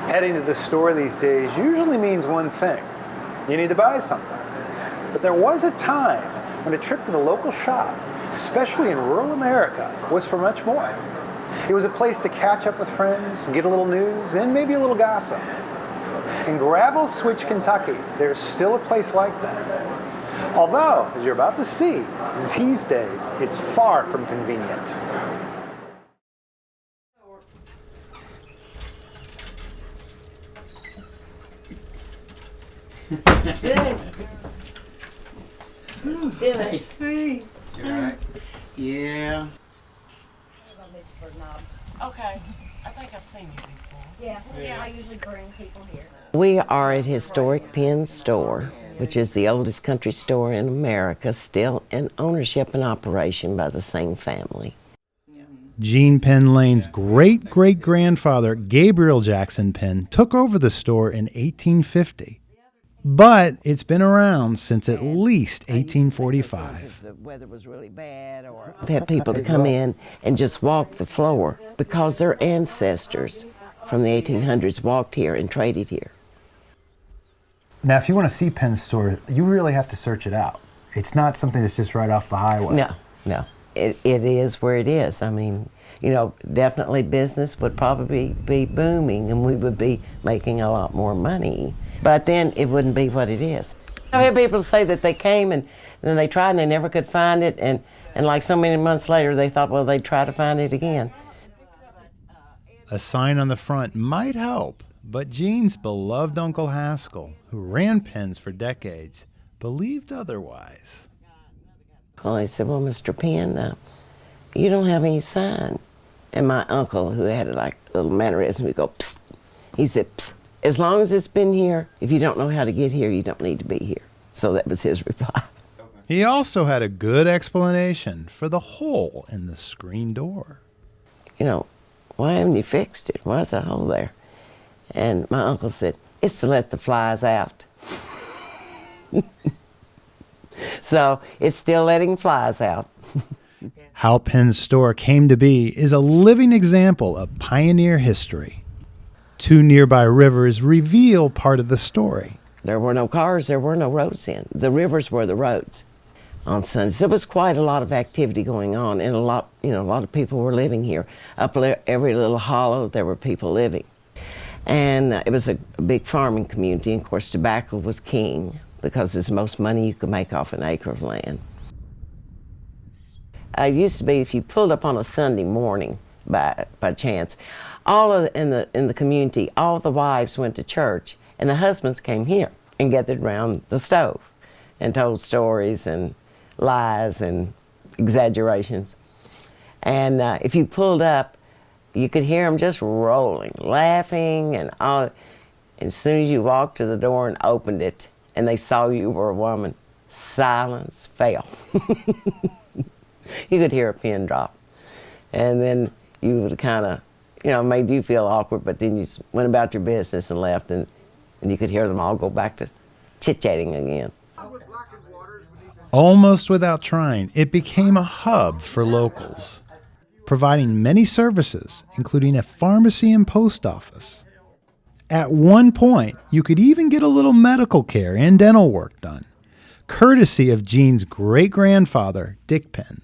Heading to the store these days usually means one thing. You need to buy something. But there was a time when a trip to the local shop, especially in rural America, was for much more. It was a place to catch up with friends and get a little news and maybe a little gossip. In Gravel Switch, Kentucky, there's still a place like that. Although, as you're about to see, these days, it's far from convenient. Dennis. Hey. You all right? Yeah. Okay. I think I've seen you before. Yeah, I usually bring people here. We are at historic Penn store, which is the oldest country store in America, still in ownership and operation by the same family. Gene Penn Lane's great-great-grandfather, Gabriel Jackson Penn, took over the store in 1850. But it's been around since at least 1845. If the weather was really bad, or I've had people to come in and just walk the floor because their ancestors from the 1800s walked here and traded here. Now, if you want to see Penn's store, you really have to search it out. It's not something that's just right off the highway. No. It is where it is. I mean, you know, definitely business would probably be booming and we would be making a lot more money. But then it wouldn't be what it is. I had people say that they came and then they tried and they never could find it, and like so many months later they thought, well, they'd try to find it again. A sign on the front might help, but Gene's beloved Uncle Haskell, who ran Penn's for decades, believed otherwise. Well, I said, well, Mr. Penn, you don't have any sign. And my uncle, who had like a little mannerism, would go, psst. He said, psst. As long as it's been here, if you don't know how to get here, you don't need to be here. So that was his reply. He also had a good explanation for the hole in the screen door. You know, why haven't you fixed it? Why's that hole there? And my uncle said, it's to let the flies out. So it's still letting flies out. How Penn's store came to be is a living example of pioneer history. Two nearby rivers reveal part of the story. There were no cars, there were no roads in. The rivers were the roads on Sundays. There was quite a lot of activity going on, and a lot of people were living here. Up every little hollow, there were people living. And it was a big farming community, and of course tobacco was king because it's the most money you could make off an acre of land. It used to be if you pulled up on a Sunday morning by chance, in the community, all the wives went to church, and the husbands came here and gathered around the stove and told stories and lies and exaggerations. And if you pulled up, you could hear them just rolling, laughing, and all. As soon as you walked to the door and opened it, and they saw you were a woman, silence fell. You could hear a pin drop, and then you would kind of, made you feel awkward, but then you went about your business and left, and you could hear them all go back to chit-chatting again. Almost without trying, it became a hub for locals, providing many services, including a pharmacy and post office. At one point, you could even get a little medical care and dental work done, courtesy of Gene's great-grandfather, Dick Penn.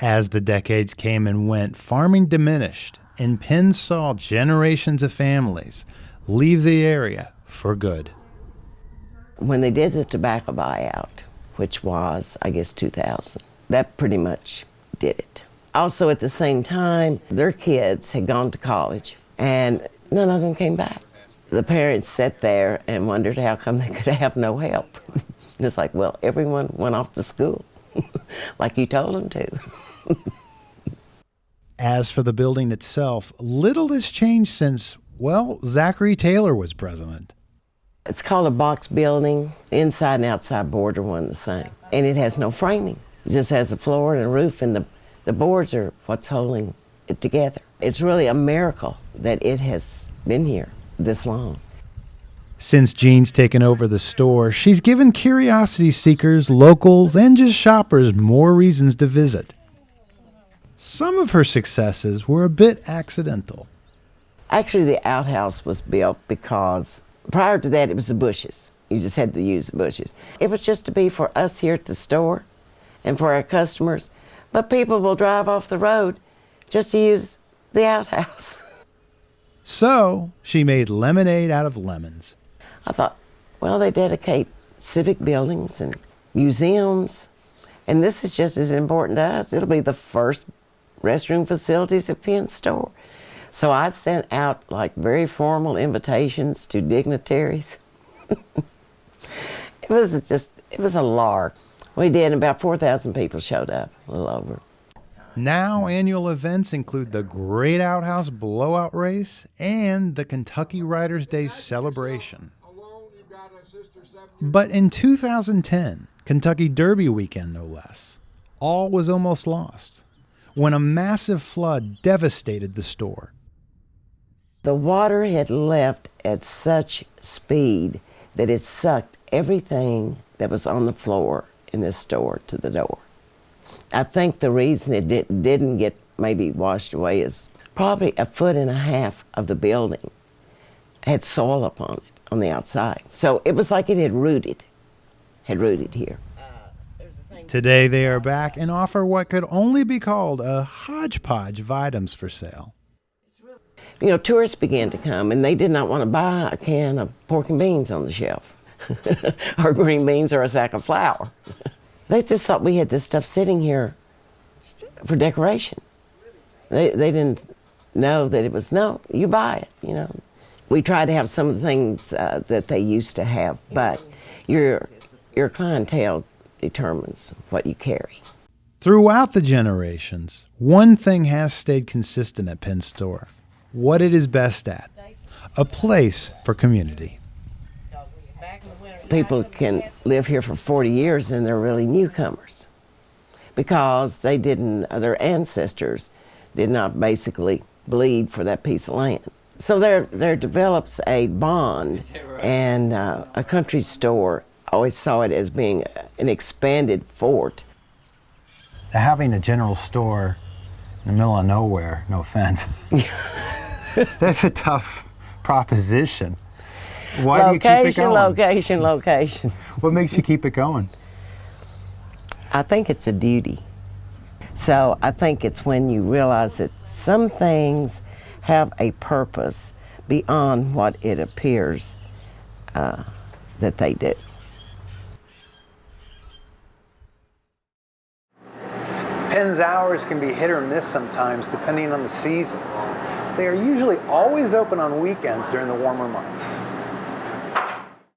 As the decades came and went, farming diminished, and Penn saw generations of families leave the area for good. When they did the tobacco buyout, which was, I guess, 2000, that pretty much did it. Also, at the same time, their kids had gone to college, and none of them came back. The parents sat there and wondered how come they could have no help. It's like, well, everyone went off to school, like you told them to. As for the building itself, little has changed since, well, Zachary Taylor was president. It's called a box building. The inside and outside board are one and the same. And it has no framing. It just has a floor and a roof, and the boards are what's holding it together. It's really a miracle that it has been here this long. Since Gene's taken over the store, she's given curiosity seekers, locals, and just shoppers more reasons to visit. Some of her successes were a bit accidental. Actually, the outhouse was built because prior to that, it was the bushes. You just had to use the bushes. It was just to be for us here at the store and for our customers. But people will drive off the road just to use the outhouse. So she made lemonade out of lemons. I thought, well, they dedicate civic buildings and museums, and this is just as important to us. It'll be the first restroom facilities at Penn store. So I sent out like very formal invitations to dignitaries. It was a lark. We did, and about 4,000 people showed up, a little over. Now annual events include the Great Outhouse Blowout Race and the Kentucky Writers' Day celebration. But in 2010, Kentucky Derby weekend no less, all was almost lost when a massive flood devastated the store. The water had left at such speed that it sucked everything that was on the floor in this store to the door. I think the reason it didn't get maybe washed away is probably 1.5 feet of the building had soil upon it on the outside. So it was like it had rooted here. Today they are back and offer what could only be called a hodgepodge of items for sale. You know, tourists began to come, and they did not want to buy a can of pork and beans on the shelf, or green beans, or a sack of flour. They just thought we had this stuff sitting here for decoration. They didn't know that it was, no, you buy it, you know. We try to have some of the things that they used to have, but your clientele determines what you carry. Throughout the generations, one thing has stayed consistent at Penn Store: what it is best at, a place for community. People can live here for 40 years and they're really newcomers because their ancestors did not basically bleed for that piece of land. So there develops a bond, and a country store, I always saw it as being an expanded fort. Having a general store in the middle of nowhere, no offense, that's a tough proposition. Why do you keep it going? Location. What makes you keep it going? I think it's a duty. So I think it's when you realize that some things have a purpose beyond what it appears that they do. Penn's hours can be hit or miss sometimes depending on the seasons. They are usually always open on weekends during the warmer months.